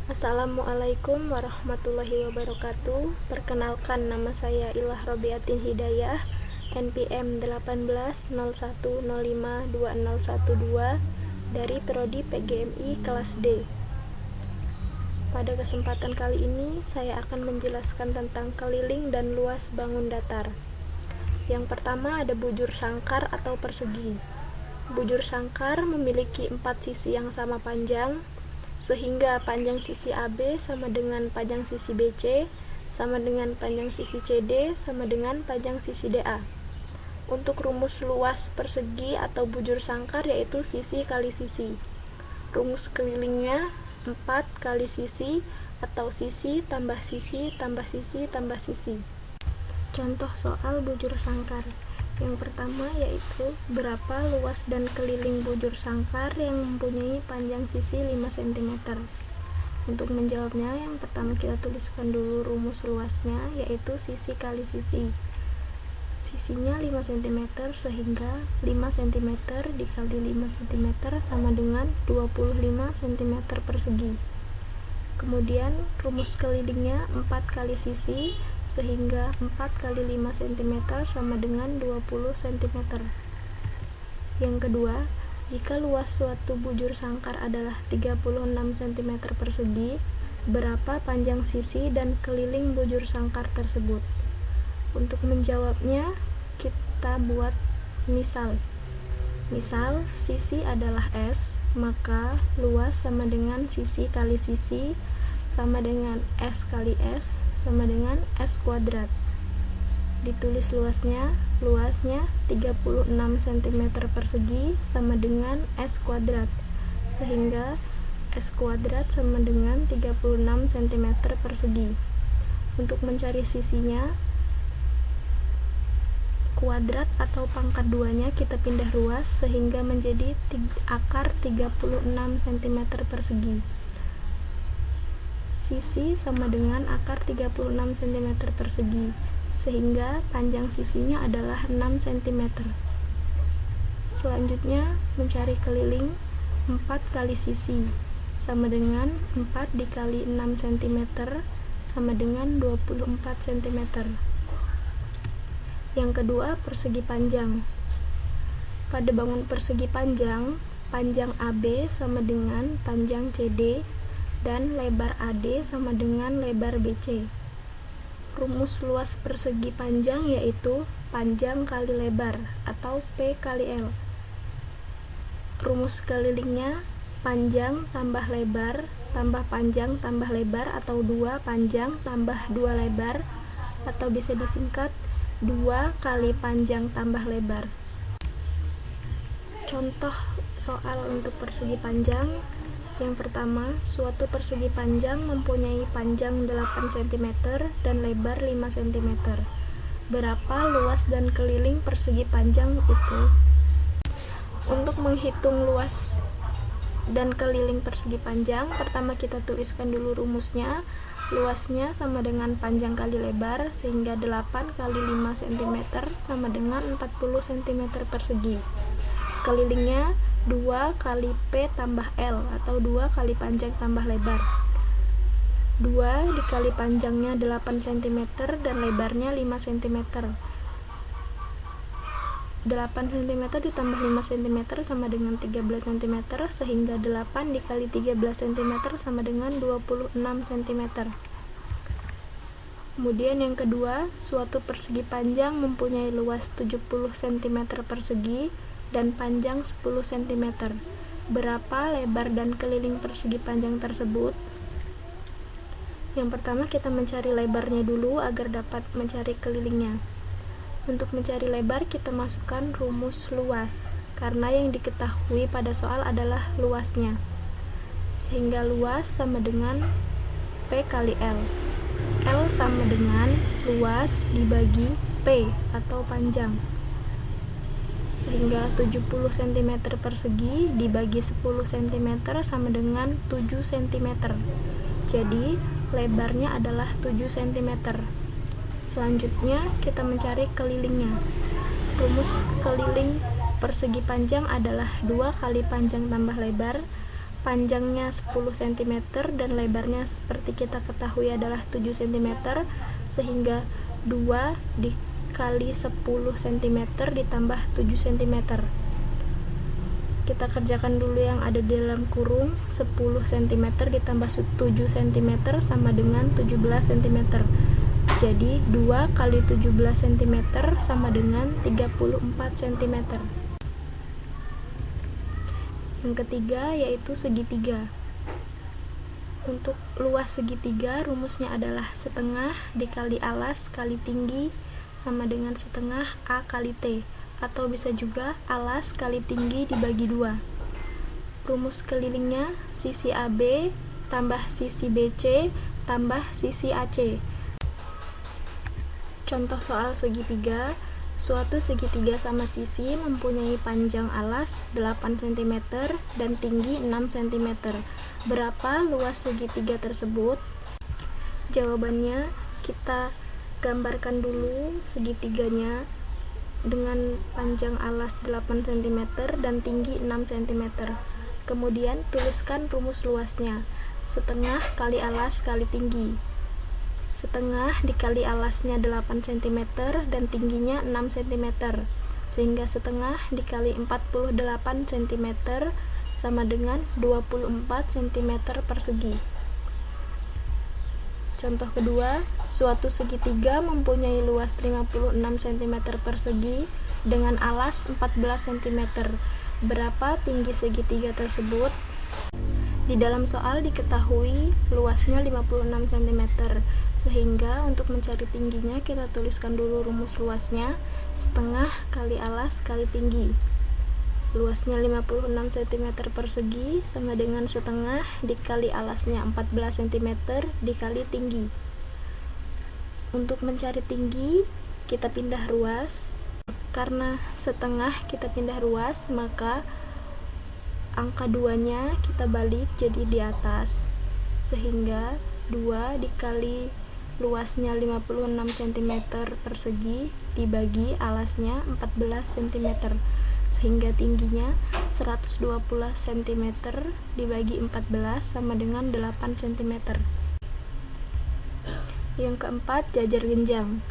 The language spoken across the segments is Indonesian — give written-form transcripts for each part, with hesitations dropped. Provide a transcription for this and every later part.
Assalamualaikum warahmatullahi wabarakatuh. Perkenalkan, nama saya Ilah Robiatin Hidayah, NPM 1801052012 dari Prodi PGMI kelas D. Pada kesempatan kali ini, saya akan menjelaskan tentang keliling dan luas bangun datar. Yang pertama ada bujur sangkar atau persegi. Bujur sangkar memiliki 4 sisi yang sama panjang, sehingga panjang sisi AB sama dengan panjang sisi BC, sama dengan panjang sisi CD, sama dengan panjang sisi DA. Untuk rumus luas persegi atau bujur sangkar yaitu sisi kali sisi. Rumus kelilingnya 4 kali sisi atau sisi tambah sisi tambah sisi tambah sisi. Contoh soal bujur sangkar. Yang pertama yaitu berapa luas dan keliling bujur sangkar yang mempunyai panjang sisi 5 cm. Untuk menjawabnya, yang pertama kita tuliskan dulu rumus luasnya yaitu sisi kali sisi. Sisinya 5 cm sehingga 5 cm dikali 5 cm sama dengan 25 cm persegi. Kemudian rumus kelilingnya 4 kali sisi sehingga 4 kali 5 cm sama dengan 20 cm. Yang kedua, jika luas suatu bujur sangkar adalah 36 cm persegi, berapa panjang sisi dan keliling bujur sangkar tersebut? Untuk menjawabnya, kita buat misal. Misal, sisi adalah S, maka luas sama dengan sisi kali sisi sama dengan S kali S sama dengan S kuadrat. Ditulis luasnya 36 cm persegi sama dengan S kuadrat, sehingga S kuadrat sama dengan 36 cm persegi. Untuk mencari sisinya, kuadrat atau pangkat 2-nya kita pindah ruas sehingga menjadi akar 36 cm persegi. Sisi sama dengan akar 36 cm persegi, sehingga panjang sisinya adalah 6 cm. Selanjutnya, mencari keliling 4 kali sisi, sama dengan 4 dikali 6 cm, sama dengan 24 cm. Yang kedua, persegi panjang. Pada bangun persegi panjang, panjang AB sama dengan panjang CD, dan lebar AD sama dengan lebar BC. Rumus luas persegi panjang yaitu panjang kali lebar atau P kali L. Rumus kelilingnya panjang tambah lebar tambah panjang tambah lebar atau 2 panjang tambah 2 lebar, atau bisa disingkat 2 kali panjang tambah lebar. Contoh soal untuk persegi panjang. Yang pertama, suatu persegi panjang mempunyai panjang 8 cm dan lebar 5 cm. Berapa luas dan keliling persegi panjang itu? Untuk menghitung luas dan keliling persegi panjang, pertama kita tuliskan dulu rumusnya. Luasnya sama dengan panjang kali lebar, sehingga 8 kali 5 cm sama dengan 40 cm persegi. Kelilingnya 2 kali P tambah L atau 2 kali panjang tambah lebar. 2 dikali panjangnya 8 cm dan lebarnya 5 cm. 8 cm ditambah 5 cm sama dengan 13 cm, sehingga 8 dikali 13 cm sama dengan 26 cm. Kemudian yang kedua, suatu persegi panjang mempunyai luas 70 cm persegi dan panjang 10 cm. Berapa lebar dan keliling persegi panjang tersebut? Yang pertama, kita mencari lebarnya dulu agar dapat mencari kelilingnya. Untuk mencari lebar, kita masukkan rumus luas, karena yang diketahui pada soal adalah luasnya. Sehingga luas sama dengan P kali L. L sama dengan luas dibagi P atau panjang, sehingga 70 cm persegi dibagi 10 cm sama dengan 7 cm. Jadi, lebarnya adalah 7 cm. Selanjutnya, kita mencari kelilingnya. Rumus keliling persegi panjang adalah 2 kali panjang tambah lebar panjangnya 10 cm dan lebarnya seperti kita ketahui adalah 7 cm, sehingga 2 dikali 10 cm ditambah 7 cm. Kita kerjakan dulu yang ada di dalam kurung. 10 cm ditambah 7 cm sama dengan 17 cm. Jadi 2 kali 17 cm sama dengan 34 cm. Yang ketiga yaitu segitiga. Untuk luas segitiga, rumusnya adalah setengah dikali alas kali tinggi sama dengan setengah A kali T, atau bisa juga alas kali tinggi dibagi 2. Rumus kelilingnya sisi AB tambah sisi BC tambah sisi AC. Contoh soal segitiga. Suatu segitiga sama sisi mempunyai panjang alas 8 cm dan tinggi 6 cm. Berapa luas segitiga tersebut? Jawabannya kita gambarkan dulu segitiganya dengan panjang alas 8 cm dan tinggi 6 cm. Kemudian tuliskan rumus luasnya. Setengah kali alas kali tinggi. Setengah dikali alasnya 8 cm dan tingginya 6 cm, sehingga setengah dikali 48 cm sama dengan 24 cm persegi. Contoh kedua, suatu segitiga mempunyai luas 56 cm persegi dengan alas 14 cm. Berapa tinggi segitiga tersebut? Di dalam soal diketahui luasnya 56 cm, sehingga untuk mencari tingginya kita tuliskan dulu rumus luasnya. Setengah kali alas kali tinggi. Luasnya 56 cm persegi sama dengan setengah dikali alasnya 14 cm dikali tinggi. Untuk mencari tinggi kita pindah ruas. Karena setengah kita pindah ruas, maka angka 2-nya kita balik jadi di atas, sehingga 2 dikali luasnya 56 cm persegi dibagi alasnya 14 cm, sehingga tingginya 120 cm dibagi 14 sama dengan 8 cm. Yang keempat, jajar genjang.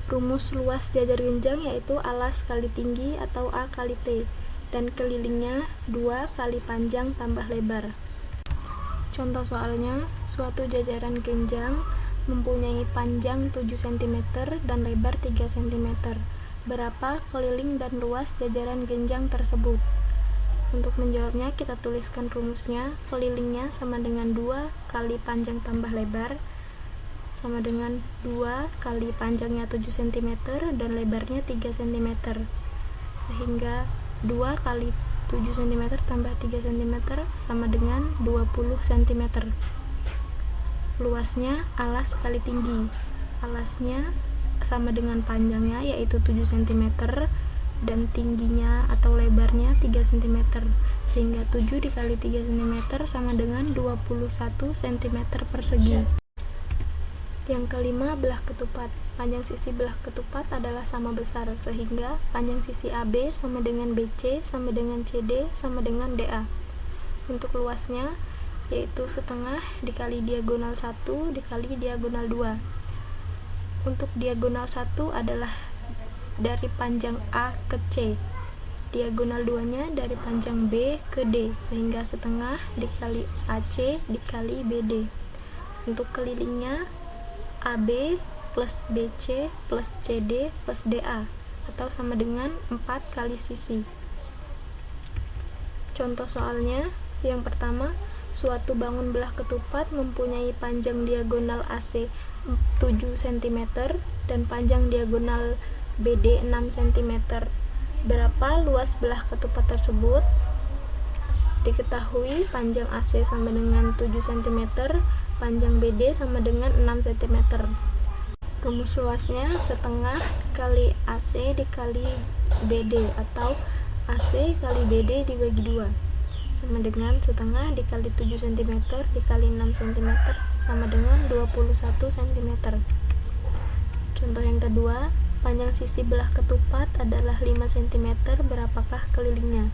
Rumus luas jajar genjang yaitu alas kali tinggi atau A kali T, dan kelilingnya 2 kali panjang tambah lebar. Contoh soalnya, suatu jajaran genjang mempunyai panjang 7 cm dan lebar 3 cm. Berapa keliling dan luas jajaran genjang tersebut? Untuk menjawabnya kita tuliskan rumusnya. Kelilingnya sama dengan 2 kali panjang tambah lebar sama dengan 2 kali panjangnya 7 cm dan lebarnya 3 cm, sehingga 2 kali 7 cm tambah 3 cm sama dengan 20 cm. Luasnya alas kali tinggi. Alasnya sama dengan panjangnya yaitu 7 cm dan tingginya atau lebarnya 3 cm, sehingga 7 dikali 3 cm sama dengan 21 cm persegi. Yang kelima, belah ketupat. Panjang sisi belah ketupat adalah sama besar, sehingga panjang sisi AB sama dengan BC sama dengan CD sama dengan DA. Untuk luasnya yaitu setengah dikali diagonal 1 dikali diagonal 2. Untuk diagonal 1 adalah dari panjang A ke C. Diagonal 2-nya dari panjang B ke D, sehingga setengah dikali AC dikali BD. Untuk kelilingnya AB plus BC plus CD plus DA, atau sama dengan 4 kali sisi. Contoh soalnya, yang pertama, suatu bangun belah ketupat mempunyai panjang diagonal AC 7 cm dan panjang diagonal BD 6 cm. Berapa luas belah ketupat tersebut? Diketahui panjang AC sama dengan 7 cm, panjang BD sama dengan 6 cm. Rumus luasnya setengah kali AC dikali BD, atau AC kali BD dibagi 2, sama dengan setengah dikali 7 cm dikali 6 cm sama dengan 21 cm. Contoh yang kedua, panjang sisi belah ketupat adalah 5 cm, berapakah kelilingnya?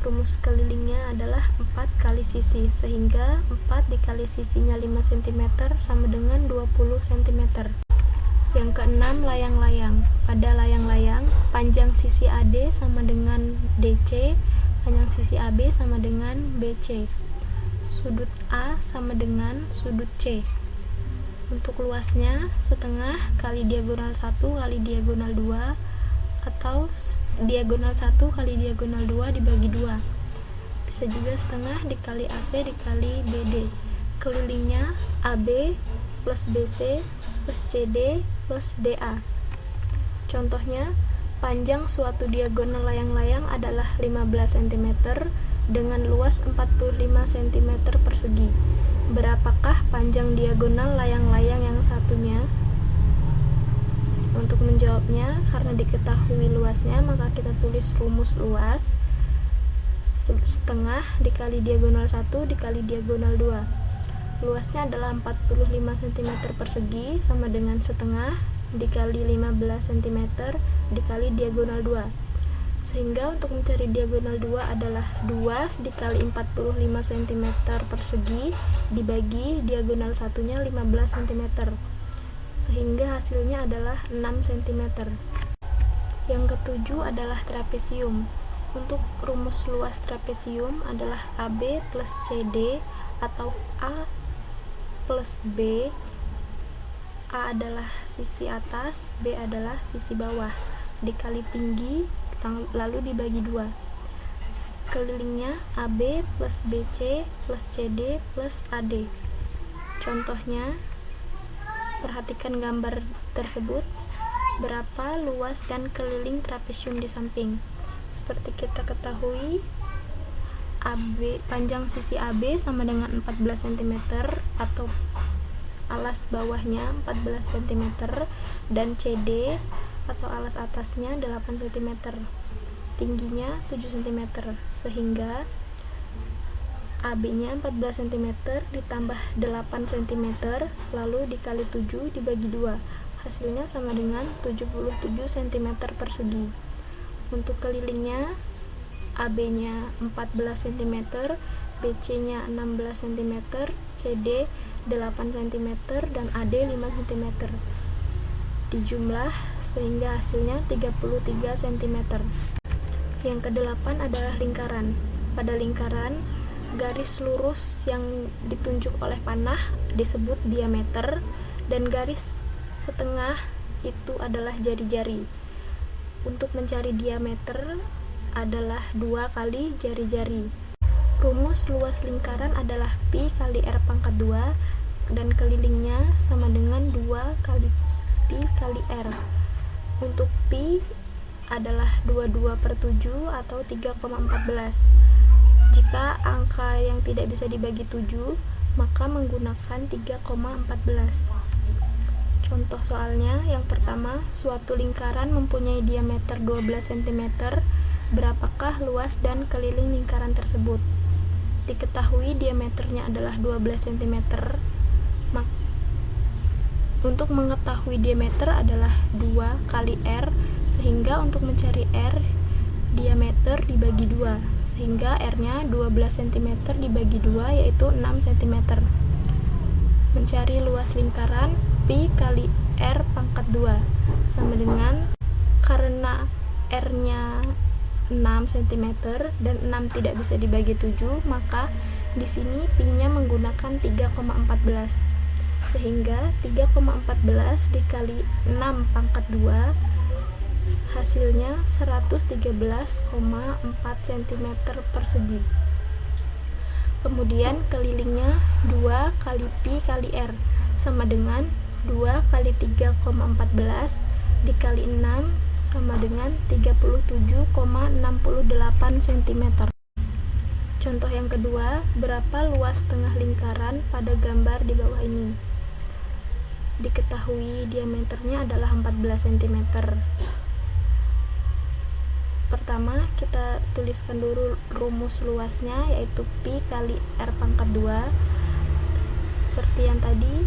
rumus kelilingnya adalah 4 kali sisi, sehingga 4 dikali sisinya 5 cm sama dengan 20 cm. Yang keenam, layang-layang. Pada layang-layang, panjang sisi AD sama dengan DC, panjang sisi AB sama dengan BC. Sudut A sama dengan sudut C. Untuk luasnya, setengah kali diagonal 1 kali diagonal 2, atau diagonal 1 kali diagonal 2 dibagi 2. Bisa juga setengah dikali AC dikali BD. Kelilingnya AB plus BC plus CD plus DA. Contohnya, panjang suatu diagonal layang-layang adalah 15 cm dengan luas 45 cm persegi. Berapakah panjang diagonal layang-layang yang satunya? Untuk menjawabnya, karena diketahui luasnya, maka kita tulis rumus luas setengah dikali diagonal 1 dikali diagonal 2. Luasnya adalah 45 cm persegi sama dengan setengah dikali 15 cm dikali diagonal 2. Sehingga untuk mencari diagonal 2 adalah 2 dikali 45 cm persegi dibagi diagonal satunya 15 cm. Sehingga hasilnya adalah 6 cm. Yang ketujuh adalah trapesium. Untuk rumus luas trapesium adalah AB plus CD atau A plus B. A adalah sisi atas, B adalah sisi bawah, dikali tinggi lalu dibagi 2. Kelilingnya AB plus BC plus CD plus AD. Contohnya, perhatikan gambar tersebut. Berapa luas dan keliling trapesium di samping? Seperti kita ketahui, panjang sisi AB sama dengan 14 cm atau alas bawahnya 14 cm dan CD atau alas atasnya 8 cm. Tingginya 7 cm, sehingga AB-nya 14 cm ditambah 8 cm lalu dikali 7 dibagi 2. Hasilnya sama dengan 77 cm persegi. Untuk kelilingnya, AB-nya 14 cm, BC-nya 16 cm, CD 8 cm, dan AD 5 cm. Dijumlah sehingga hasilnya 33 cm. Yang kedelapan adalah lingkaran. Pada lingkaran, garis lurus yang ditunjuk oleh panah disebut diameter, dan garis setengah itu adalah jari-jari. Untuk mencari diameter adalah 2 kali jari-jari. Rumus luas lingkaran adalah pi kali r pangkat 2 dan kelilingnya sama dengan 2 kali pi kali r. Untuk pi adalah 22/7 atau 3,14. Jika angka yang tidak bisa dibagi 7, maka menggunakan 3,14. Contoh soalnya, yang pertama, suatu lingkaran mempunyai diameter 12 cm. Berapakah luas dan keliling lingkaran tersebut? Diketahui diameternya adalah 12 cm. Untuk mengetahui diameter adalah 2 kali r, sehingga untuk mencari r, diameter dibagi 2, sehingga r-nya 12 cm dibagi 2 yaitu 6 cm. Mencari luas lingkaran, pi kali r pangkat 2 sama dengan, karena r-nya 6 cm dan 6 tidak bisa dibagi 7, maka di sini pi-nya menggunakan 3,14. Sehingga 3,14 dikali 6 pangkat 2 hasilnya 113,4 cm persegi. Kemudian kelilingnya 2 kali pi kali r sama dengan 2 kali 3,14 dikali 6 sama dengan 37,68 cm. Contoh yang kedua, berapa luas tengah lingkaran pada gambar di bawah ini? Diketahui diameternya adalah 14 cm. Pertama, kita tuliskan dulu rumus luasnya, yaitu pi kali r pangkat 2. Seperti yang tadi,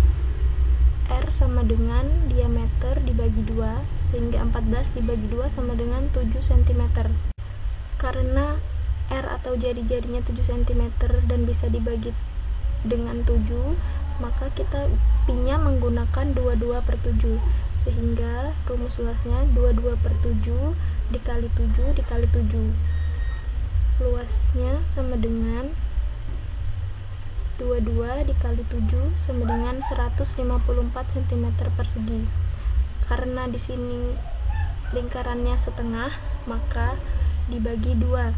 r sama dengan diameter dibagi 2, sehingga 14 dibagi 2 sama dengan 7 cm. Karena R atau jari-jarinya 7 cm dan bisa dibagi dengan 7, maka kita pi-nya menggunakan 22/7, sehingga rumus luasnya 22/7 dikali 7 dikali 7. Luasnya sama dengan 22 dikali 7 sama dengan 154 cm persegi. Karena di sini lingkarannya setengah, maka dibagi 2,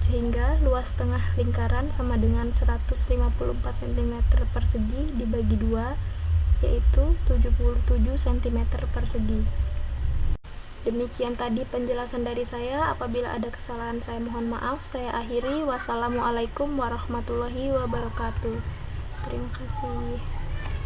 sehingga luas tengah lingkaran sama dengan 154 cm persegi dibagi 2, yaitu 77 cm persegi. Demikian tadi penjelasan dari saya. Apabila ada kesalahan, saya mohon maaf. Saya akhiri. Wassalamualaikum warahmatullahi wabarakatuh. Terima kasih.